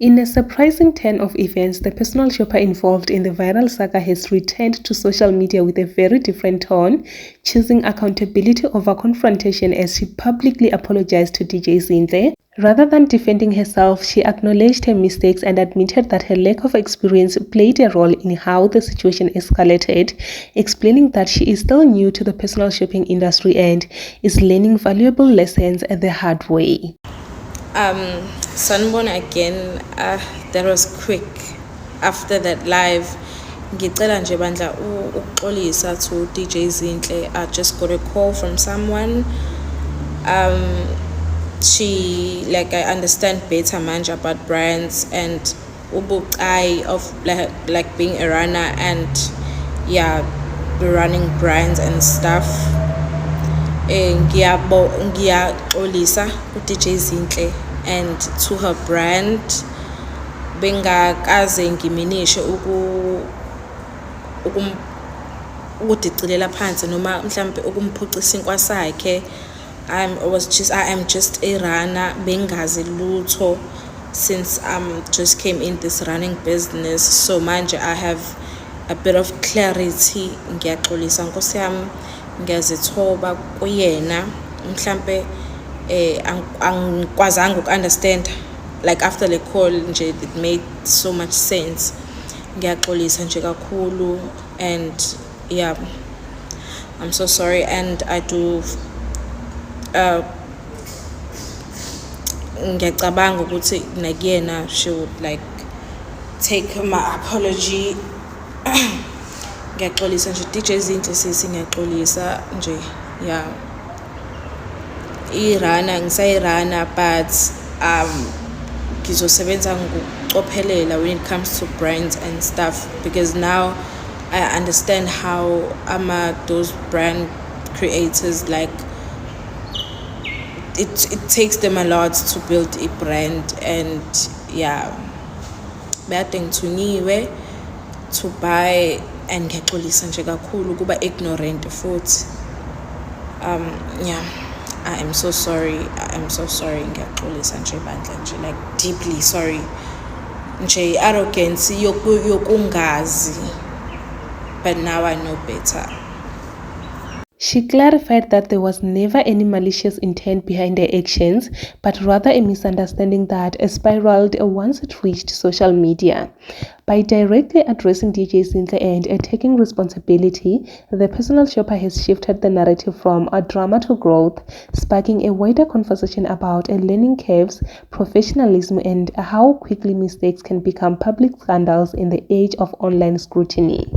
In a surprising turn of events, the personal shopper involved in the viral saga has returned to social media with a very different tone, choosing accountability over confrontation as she publicly apologized to DJ Zinhle. Rather than defending herself, she acknowledged her mistakes and admitted that her lack of experience played a role in how the situation escalated, explaining that she is still new to the personal shopping industry and is learning valuable lessons the hard way. Sanibona again, that was quick. After that live, ngicela nje bandla ukuxolisa to DJ Zinhle. I just got a call from someone. She, like, I understand better manje about brands and ubuqai of like being a runner and running brands and stuff. Ngiyaxolisa ku-DJ Zinhle and to her brand. Bengakaze ngiminishe ukudicilela phansi noma mhlambe ukumphucisa isinkwa sakhe. I am just a runner. Bengazi lutho since just came in this running business. So manje I have a bit of clarity. Ngiyaxolisa Nkosi yami, ngiyazithoba kuyena. Mhlambe angikwazanga uku-understand, like after the call nje it made so much sense. Ngiyaxolisa nje kakhulu and I'm so sorry and I do ngiyacabanga ukuthi nakuyena she would like take my apology. Ngiyaxolisa nje DJ Zinhle, sisi ngiyaxolisa nje irana ngisayirana but ngizosebenza ngokucophelela when it comes to brands and stuff, because now I understand how those brand creators, like it takes them a lot to build a brand and bade ngithunyiwe to buy and ngiyaxolisa nje kakhulu kuba ignorant futhi. I am so sorry. Ngiyaxolisa nje bandla nje, like deeply sorry. Nje arrogance yokungazi, but now I know better. She clarified that there was never any malicious intent behind her actions, but rather a misunderstanding that spiraled once it reached social media. By directly addressing DJ Zinhle and taking responsibility, the personal shopper has shifted the narrative from a drama to growth, sparking a wider conversation about learning curves, professionalism, and how quickly mistakes can become public scandals in the age of online scrutiny.